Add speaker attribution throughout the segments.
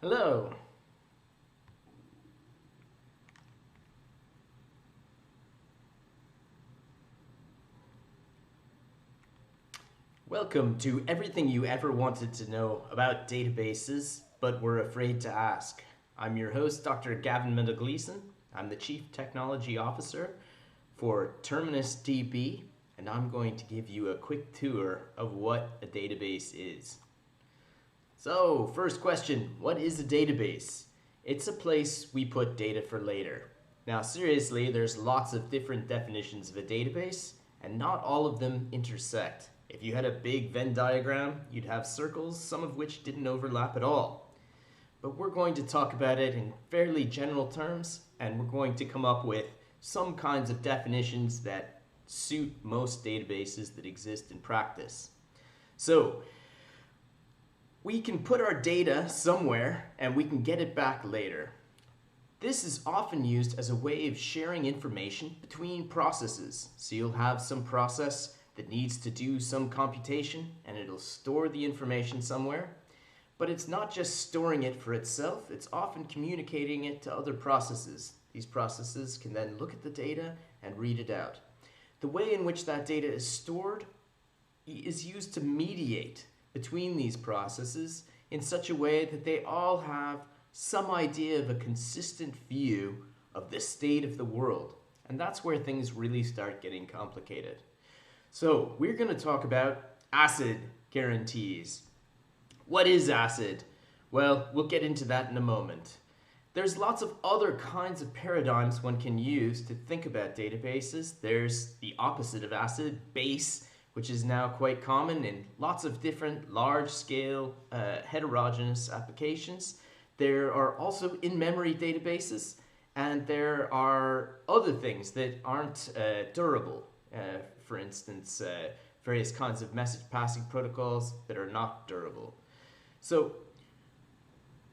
Speaker 1: Hello. Welcome to everything you ever wanted to know about databases, but were afraid to ask. I'm your host, Dr. Gavin Mendel. I'm the Chief Technology Officer for Terminus DB, and I'm going to give you a quick tour of what a database is. So, first question, what is a database? It's a place we put data for later. Now, seriously, there's lots of different definitions of a database, and not all of them intersect. If you had a big Venn diagram, you'd have circles, some of which didn't overlap at all. But we're going to talk about it in fairly general terms, and we're going to come up with some kinds of definitions that suit most databases that exist in practice. So, we can put our data somewhere and we can get it back later. This is often used as a way of sharing information between processes. So you'll have some process that needs to do some computation and it'll store the information somewhere. But it's not just storing it for itself, it's often communicating it to other processes. These processes can then look at the data and read it out. The way in which that data is stored is used to mediate between these processes in such a way that they all have some idea of a consistent view of the state of the world. And that's where things really start getting complicated. So we're going to talk about ACID guarantees. What is ACID? Well, we'll get into that in a moment. There's lots of other kinds of paradigms one can use to think about databases. There's the opposite of ACID, base, which is now quite common in lots of different large-scale heterogeneous applications. There are also in-memory databases, and there are other things that aren't durable. For instance, various kinds of message passing protocols that are not durable. So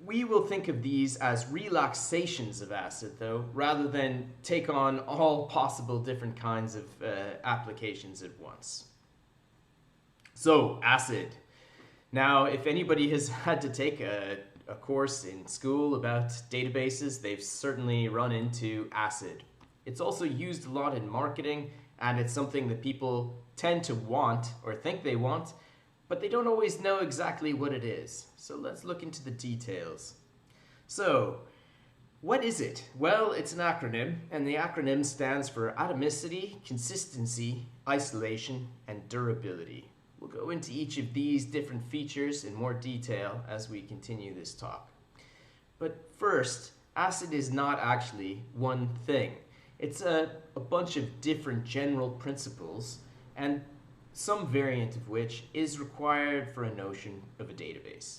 Speaker 1: we will think of these as relaxations of ACID, though, rather than take on all possible different kinds of applications at once. So, ACID. Now, if anybody has had to take a course in school about databases, they've certainly run into ACID. It's also used a lot in marketing, and it's something that people tend to want or think they want, but they don't always know exactly what it is. So let's look into the details. So, what is it? Well, it's an acronym, and the acronym stands for Atomicity, Consistency, Isolation, and Durability. We'll go into each of these different features in more detail as we continue this talk. But first, ACID is not actually one thing. It's a bunch of different general principles, and some variant of which is required for a notion of a database.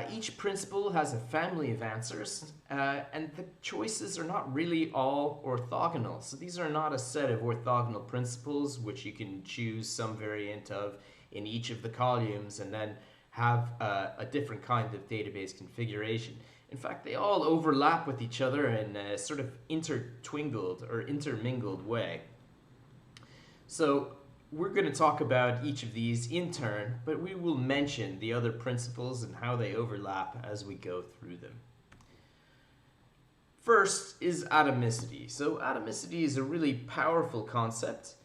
Speaker 1: Each principle has a family of answers, and the choices are not really all orthogonal. So these are not a set of orthogonal principles which you can choose some variant of in each of the columns and then have a different kind of database configuration. In fact, they all overlap with each other in a sort of intertwinkled or intermingled way. So we're going to talk about each of these in turn, but we will mention the other principles and how they overlap as we go through them. First is atomicity. So atomicity is a really powerful concept.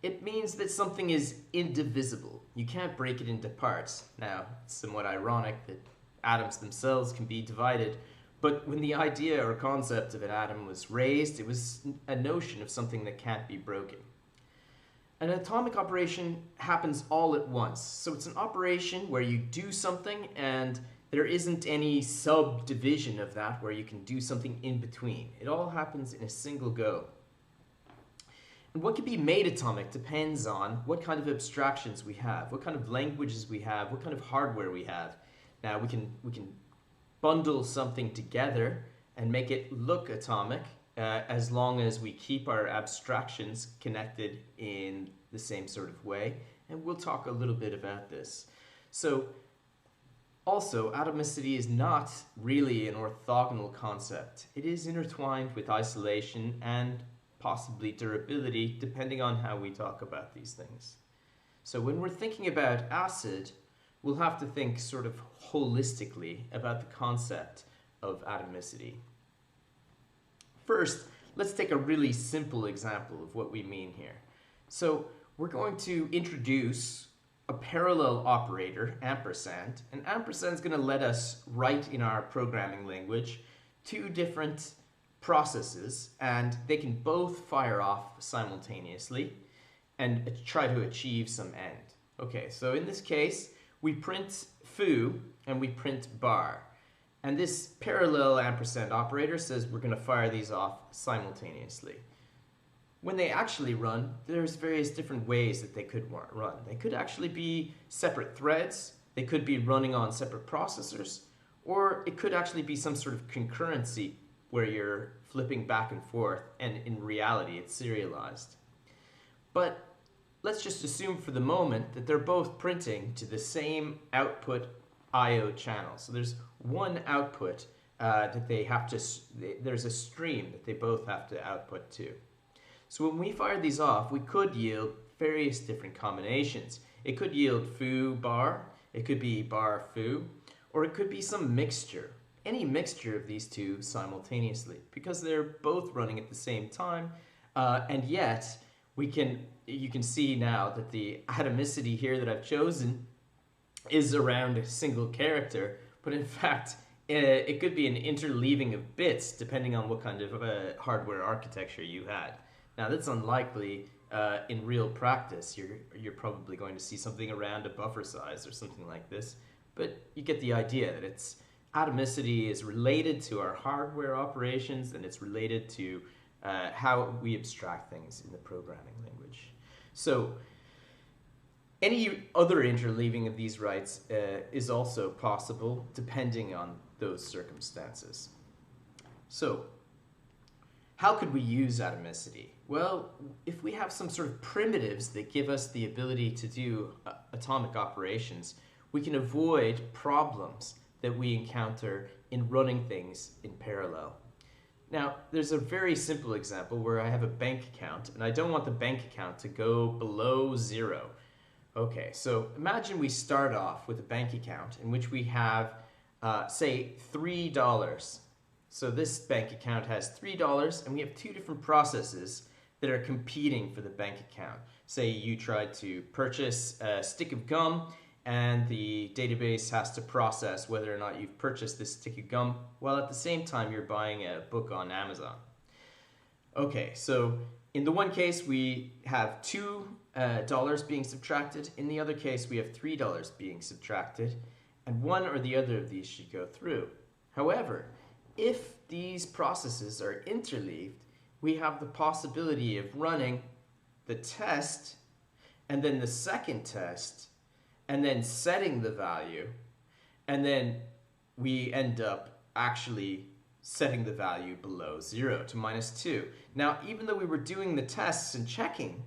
Speaker 1: It means that something is indivisible. You can't break it into parts. Now, it's somewhat ironic that atoms themselves can be divided, but when the idea or concept of an atom was raised, it was a notion of something that can't be broken. An atomic operation happens all at once. So it's an operation where you do something and there isn't any subdivision of that where you can do something in between. It all happens in a single go. And what can be made atomic depends on what kind of abstractions we have, what kind of languages we have, what kind of hardware we have. Now we can bundle something together and make it look atomic, as long as we keep our abstractions connected in the same sort of way, and we'll talk a little bit about this. So, also, atomicity is not really an orthogonal concept. It is intertwined with isolation and possibly durability, depending on how we talk about these things. So when we're thinking about ACID, we'll have to think sort of holistically about the concept of atomicity. First, let's take a really simple example of what we mean here. So we're going to introduce a parallel operator, ampersand, and ampersand is going to let us write in our programming language two different processes, and they can both fire off simultaneously and try to achieve some end. Okay, so in this case, we print foo and we print bar. And this parallel ampersand operator says we're going to fire these off simultaneously. When they actually run, there's various different ways that they could run. They could actually be separate threads, they could be running on separate processors, or it could actually be some sort of concurrency where you're flipping back and forth, and in reality it's serialized. But let's just assume for the moment that they're both printing to the same output I/O channel. So there's one output that they have to, there's a stream that they both have to output to. So when we fire these off, we could yield various different combinations. It could yield foo bar, it could be bar foo, or it could be some mixture. Any mixture of these two simultaneously, because they're both running at the same time, and yet you can see now that the atomicity here that I've chosen is around a single character, but in fact it could be an interleaving of bits depending on what kind of hardware architecture you had. Now that's unlikely in real practice. You're probably going to see something around a buffer size or something like this, but you get the idea that it's atomicity is related to our hardware operations, and it's related to how we abstract things in the programming language. So any other interleaving of these writes is also possible depending on those circumstances. So how could we use atomicity? Well, if we have some sort of primitives that give us the ability to do atomic operations, we can avoid problems that we encounter in running things in parallel. Now, there's a very simple example where I have a bank account, and I don't want the bank account to go below 0. Okay, so imagine we start off with a bank account in which we have, say, $3. So this bank account has $3, and we have two different processes that are competing for the bank account. Say you tried to purchase a stick of gum, and the database has to process whether or not you've purchased this stick of gum, while at the same time you're buying a book on Amazon. Okay, so in the one case we have $2 being subtracted, in the other case we have $3 being subtracted, and one or the other of these should go through. However, if these processes are interleaved, we have the possibility of running the test, and then the second test, and then setting the value, and then we end up actually setting the value below 0 to -2. Now, even though we were doing the tests and checking,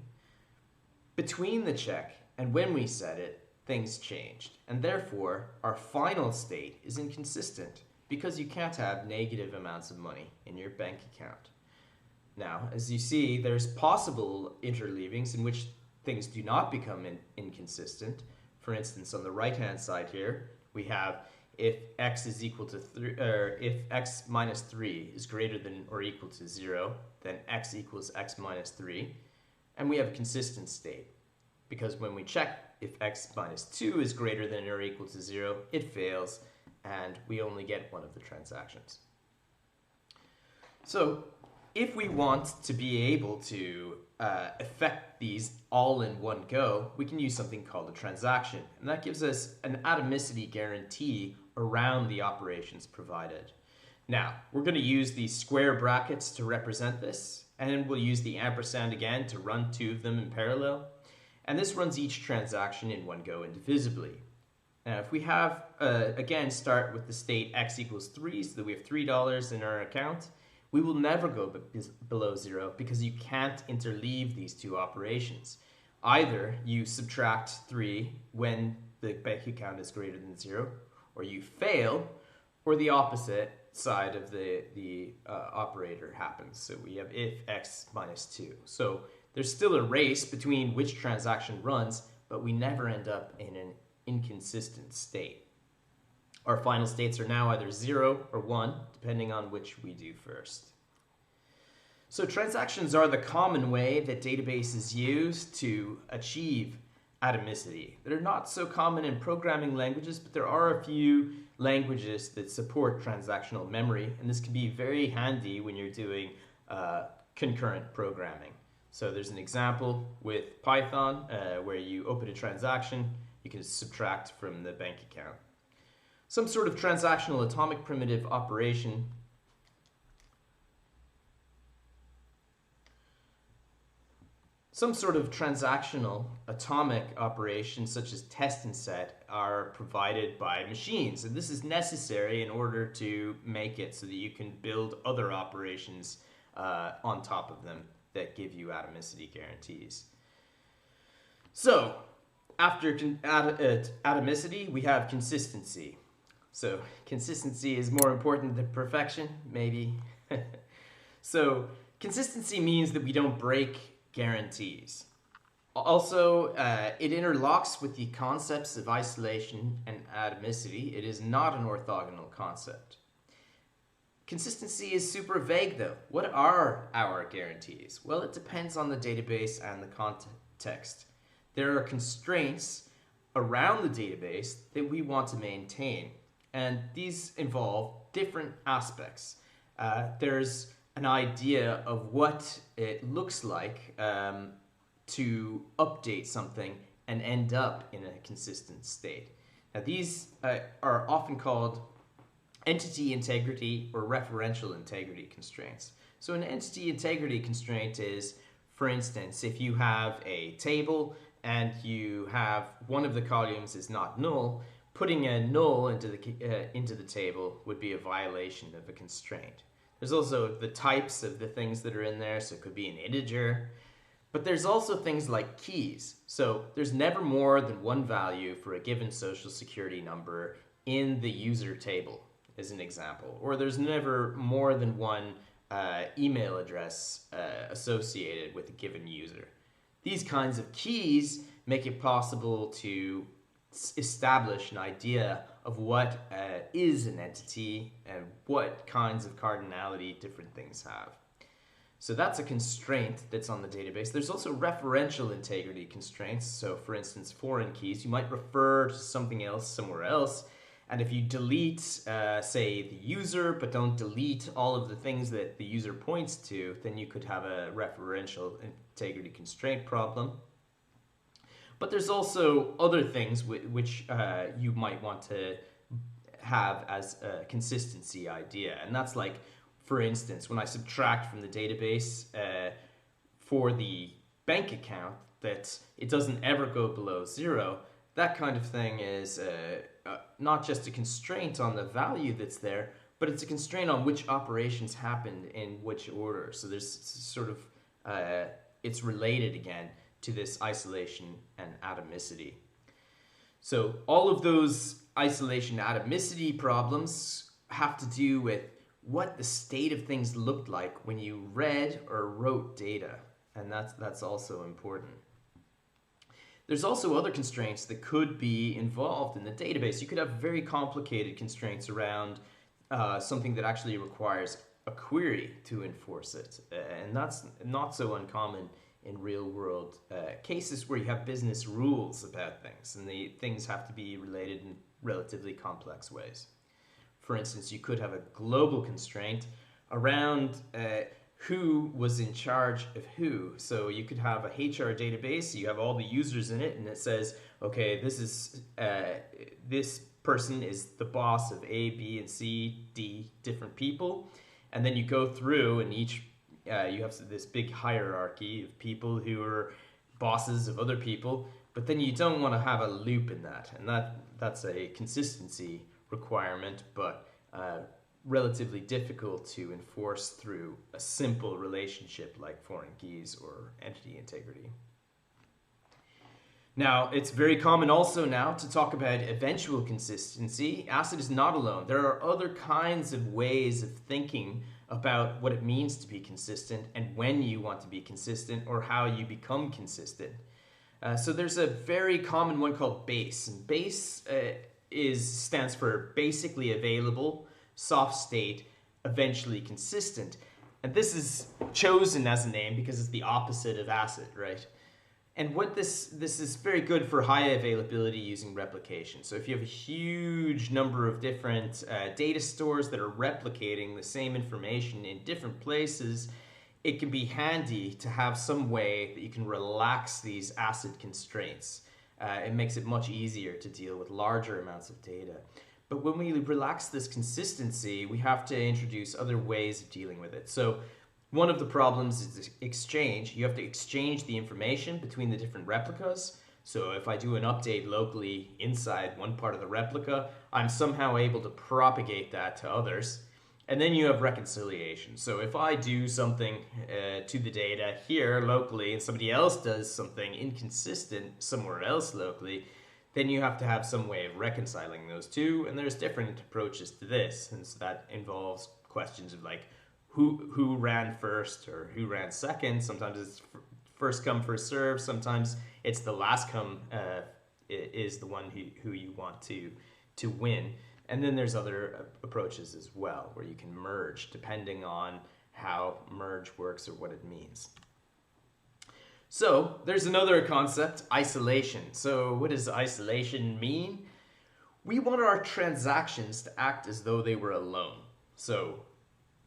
Speaker 1: between the check and when we set it, things changed. And therefore, our final state is inconsistent because you can't have negative amounts of money in your bank account. Now, as you see, there's possible interleavings in which things do not become inconsistent. For instance, on the right-hand side here, we have if x is equal to 3, or if x minus 3 is greater than or equal to 0, then x equals x minus 3, and we have a consistent state. Because when we check if x minus 2 is greater than or equal to 0, it fails, and we only get one of the transactions. So if we want to be able to affect these all in one go, we can use something called a transaction, and that gives us an atomicity guarantee around the operations provided. Now, we're going to use these square brackets to represent this, and then we'll use the ampersand again to run two of them in parallel, and this runs each transaction in one go indivisibly. Now, if we have, again, start with the state x equals 3, so that we have $3 in our account, we will never go below 0 because you can't interleave these two operations. Either you subtract 3 when the bank account is greater than 0, or you fail, or the opposite side of the operator happens. So we have if x minus 2. So there's still a race between which transaction runs, but we never end up in an inconsistent state. Our final states are now either 0 or 1, depending on which we do first. So transactions are the common way that databases use to achieve atomicity. They're not so common in programming languages, but there are a few languages that support transactional memory, and this can be very handy when you're doing concurrent programming. So there's an example with Python where you open a transaction, you can subtract from the bank account. Some sort of transactional atomic primitive operation such as test and set are provided by machines, and this is necessary in order to make it so that you can build other operations on top of them that give you atomicity guarantees. So after atomicity, we have consistency. So consistency is more important than perfection, maybe. So consistency means that we don't break guarantees. Also, it interlocks with the concepts of isolation and atomicity. It is not an orthogonal concept. Consistency is super vague though. What are our guarantees? Well, it depends on the database and the context. There are constraints around the database that we want to maintain, and these involve different aspects. There's an idea of what it looks like to update something and end up in a consistent state. Now these are often called entity integrity or referential integrity constraints. So an entity integrity constraint is, for instance, if you have a table and you have one of the columns is not null, putting a null into the table would be a violation of a constraint. There's also the types of the things that are in there, so it could be an integer. But there's also things like keys. So there's never more than one value for a given social security number in the user table, as an example. Or there's never more than one email address associated with a given user. These kinds of keys make it possible to establish an idea of what is an entity and what kinds of cardinality different things have. So that's a constraint that's on the database. There's also referential integrity constraints. So for instance, foreign keys, you might refer to something else somewhere else. And if you delete, say, the user, but don't delete all of the things that the user points to, then you could have a referential integrity constraint problem. But there's also other things which you might want to have as a consistency idea. And that's like, for instance, when I subtract from the database for the bank account, that it doesn't ever go below 0, that kind of thing is not just a constraint on the value that's there, but it's a constraint on which operations happened in which order. So there's sort of, it's related again to this isolation and atomicity. So all of those isolation atomicity problems have to do with what the state of things looked like when you read or wrote data, and that's also important. There's also other constraints that could be involved in the database. You could have very complicated constraints around something that actually requires a query to enforce it, and that's not so uncommon in real-world cases where you have business rules about things, and the things have to be related in relatively complex ways. For instance, you could have a global constraint around who was in charge of who. So you could have a HR database, you have all the users in it, and it says, okay, this person is the boss of A, B, and C, D different people. And then you go through and each, you have this big hierarchy of people who are bosses of other people, but then you don't want to have a loop in that. And that's a consistency requirement, but relatively difficult to enforce through a simple relationship like foreign keys or entity integrity. Now, it's very common also now to talk about eventual consistency. ACID is not alone. There are other kinds of ways of thinking about what it means to be consistent and when you want to be consistent or how you become consistent. So there's a very common one called base, and base stands for basically available, soft state, eventually consistent. And this is chosen as a name because it's the opposite of ACID, right? And what this is very good for high availability using replication. So if you have a huge number of different data stores that are replicating the same information in different places, it can be handy to have some way that you can relax these ACID constraints. It makes it much easier to deal with larger amounts of data. But when we relax this consistency, we have to introduce other ways of dealing with it. So one of the problems is exchange. You have to exchange the information between the different replicas. So if I do an update locally inside one part of the replica, I'm somehow able to propagate that to others. And then you have reconciliation. So if I do something to the data here locally and somebody else does something inconsistent somewhere else locally, then you have to have some way of reconciling those two. And there's different approaches to this. And so that involves questions of like who ran first or who ran second. Sometimes it's first come, first serve. Sometimes it's the last come is the one who you want to win. And then there's other approaches as well, where you can merge depending on how merge works or what it means. So there's another concept, isolation. So what does isolation mean? We want our transactions to act as though they were alone. So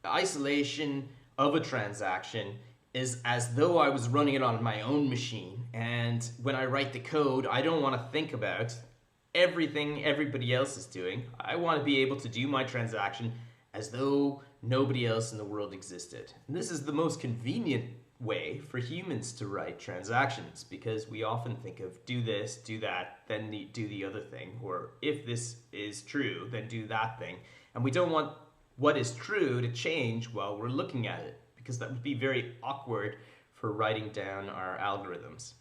Speaker 1: isolation of a transaction is as though I was running it on my own machine. And when I write the code, I don't want to think about everything everybody else is doing. I want to be able to do my transaction as though nobody else in the world existed. And this is the most convenient way for humans to write transactions, because we often think of do this, do that, then do the other thing, or if this is true, then do that thing. And we don't want what is true to change while we're looking at it, because that would be very awkward for writing down our algorithms.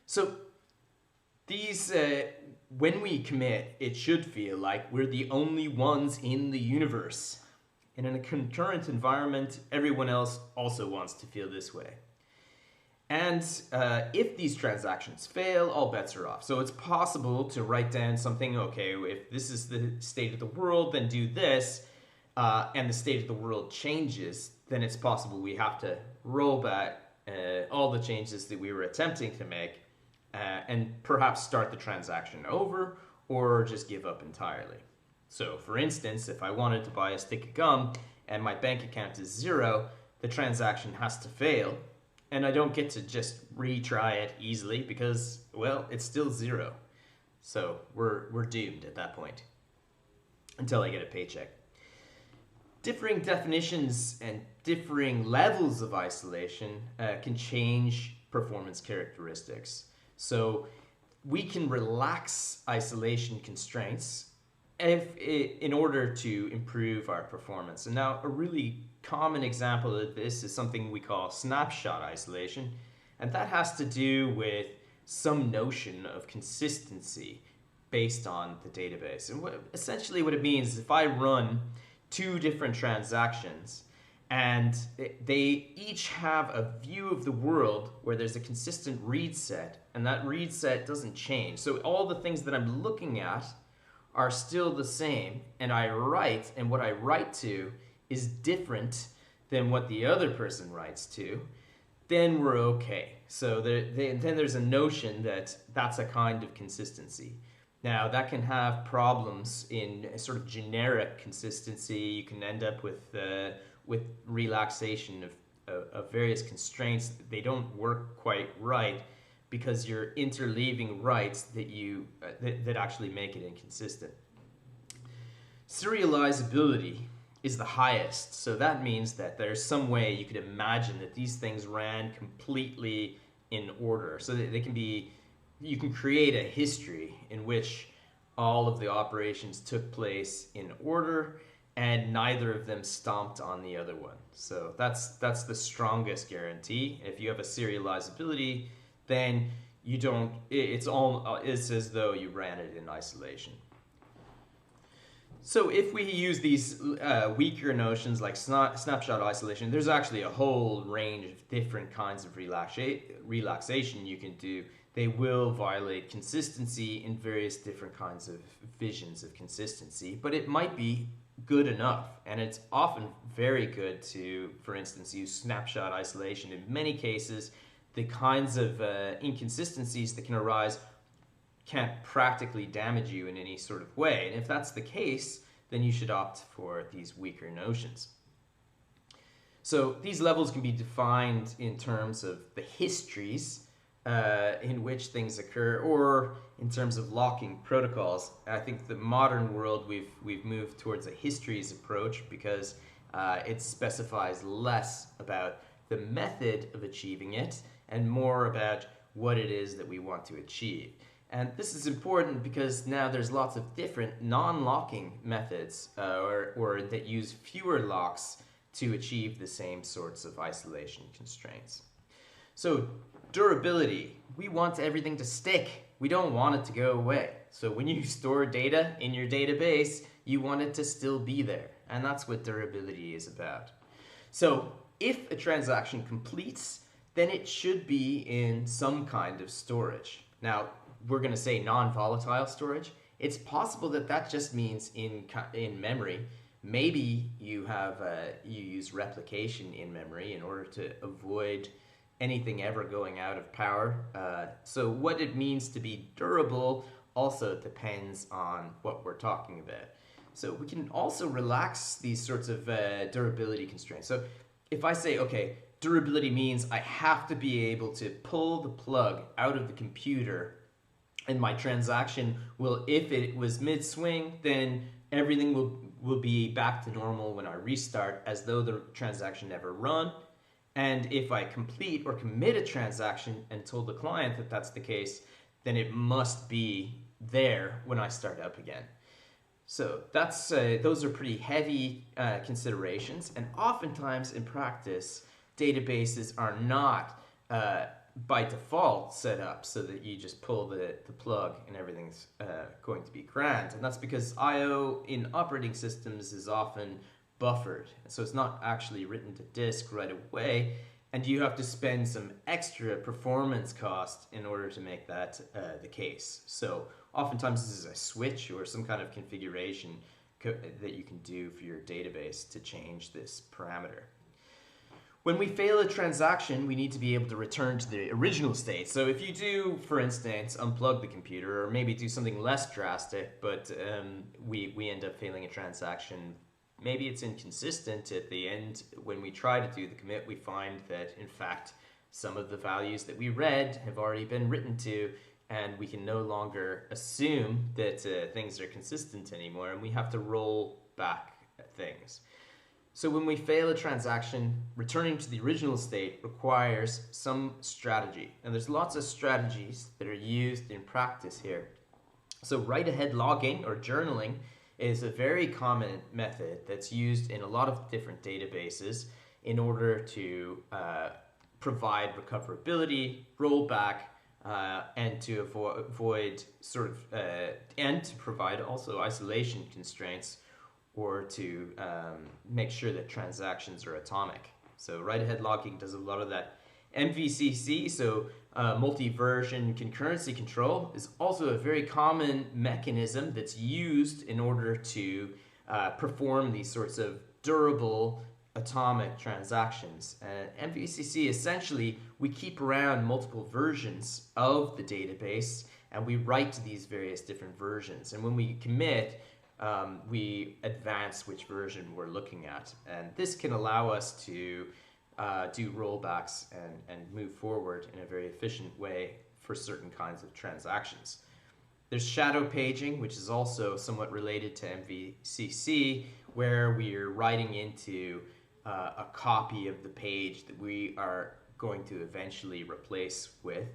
Speaker 1: So these, when we commit, it should feel like we're the only ones in the universe. And in a concurrent environment, everyone else also wants to feel this way. And if these transactions fail, all bets are off. So it's possible to write down something, okay, if this is the state of the world, then do this, and the state of the world changes, then it's possible we have to roll back all the changes that we were attempting to make, and perhaps start the transaction over, or just give up entirely. So for instance, if I wanted to buy a stick of gum and my bank account is 0, the transaction has to fail, and I don't get to just retry it easily because, well, it's still 0. So we're doomed at that point until I get a paycheck. Differing definitions and differing levels of isolation can change performance characteristics. So we can relax isolation constraints in order to improve our performance. And now a really common example of this is something we call snapshot isolation. And that has to do with some notion of consistency based on the database. And essentially what it means is if I run 2 different transactions and they each have a view of the world where there's a consistent read set, and that read set doesn't change. So all the things that I'm looking at are still the same, and I write, and what I write to is different than what the other person writes to, then we're okay. So then there's a notion that that's a kind of consistency. Now that can have problems in a sort of generic consistency. You can end up with relaxation of various constraints. They don't work quite right because you're interleaving writes that actually make it inconsistent. Serializability is the highest, so that means that there's some way you could imagine that these things ran completely in order, so that you can create a history in which all of the operations took place in order and neither of them stomped on the other one. So that's the strongest guarantee. If you have a serializability, then it's as though you ran it in isolation. So if we use these weaker notions like snapshot isolation, there's actually a whole range of different kinds of relaxation you can do they will violate consistency in various different kinds of visions of consistency, but it might be good enough. And it's often very good to, for instance, use snapshot isolation. In many cases, the kinds of inconsistencies that can arise can't practically damage you in any sort of way. And if that's the case, then you should opt for these weaker notions. So these levels can be defined in terms of the histories in which things occur, or in terms of locking protocols. I think the modern world, we've moved towards a histories approach because it specifies less about the method of achieving it and more about what it is that we want to achieve. And this is important because now there's lots of different non-locking methods or that use fewer locks to achieve the same sorts of isolation constraints. So durability, we want everything to stick. We don't want it to go away. So when you store data in your database, you want it to still be there. And that's what durability is about. So if a transaction completes, then it should be in some kind of storage. Now, we're going to say non-volatile storage. It's possible that that just means in memory. Maybe you use replication in memory in order to avoid anything ever going out of power. So what it means to be durable also depends on what we're talking about. So we can also relax these sorts of durability constraints. So if I say, okay, durability means I have to be able to pull the plug out of the computer, and my transaction will, if it was mid-swing, then everything will be back to normal when I restart, as though the transaction never run. And if I complete or commit a transaction and told the client that that's the case, then it must be there when I start up again. So that's those are pretty heavy considerations, and oftentimes in practice, databases are not by default set up so that you just pull the plug and everything's going to be grand. And that's because I/O in operating systems is often buffered, so it's not actually written to disk right away, and you have to spend some extra performance cost in order to make that the case. So oftentimes this is a switch or some kind of configuration that you can do for your database to change this parameter. When we fail a transaction, we need to be able to return to the original state. So if you do, for instance, unplug the computer, or maybe do something less drastic, but we end up failing a transaction, maybe it's inconsistent at the end. When we try to do the commit, we find that, in fact, some of the values that we read have already been written to, and we can no longer assume that things are consistent anymore, and we have to roll back things. So when we fail a transaction, returning to the original state requires some strategy. And there's lots of strategies that are used in practice here. So write-ahead logging or journaling is a very common method that's used in a lot of different databases in order to provide recoverability, rollback, and to avoid sort of, and to provide also isolation constraints, or to make sure that transactions are atomic. So write-ahead logging does a lot of that. MVCC, so multi-version concurrency control, is also a very common mechanism that's used in order to perform these sorts of durable atomic transactions. MVCC, essentially, we keep around multiple versions of the database, and we write to these various different versions. And when we commit, we advance which version we're looking at. And this can allow us to do rollbacks and move forward in a very efficient way for certain kinds of transactions. There's shadow paging, which is also somewhat related to MVCC, where we are writing into a copy of the page that we are going to eventually replace with.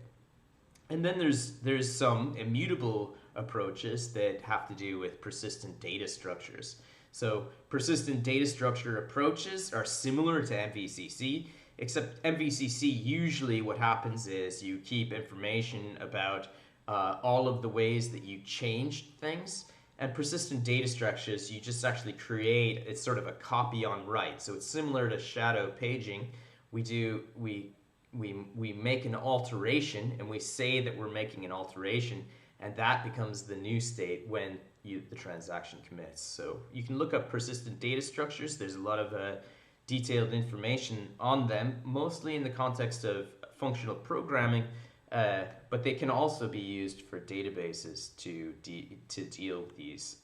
Speaker 1: And then there's some immutable approaches that have to do with persistent data structures. So persistent data structure approaches are similar to MVCC, except MVCC, usually what happens is you keep information about all of the ways that you changed things. And persistent data structures, you just actually create, it's sort of a copy on write. So it's similar to shadow paging. We we make an alteration, and we say that we're making an alteration, and that becomes the new state when the transaction commits. So you can look up persistent data structures. There's a lot of detailed information on them, mostly in the context of functional programming, but they can also be used for databases to deal with these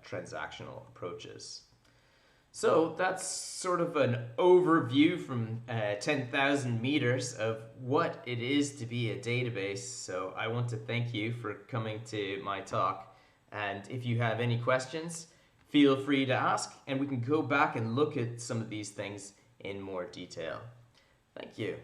Speaker 1: transactional approaches. So that's sort of an overview from 10,000 meters of what it is to be a database. So I want to thank you for coming to my talk. And if you have any questions, feel free to ask, and we can go back and look at some of these things in more detail. Thank you.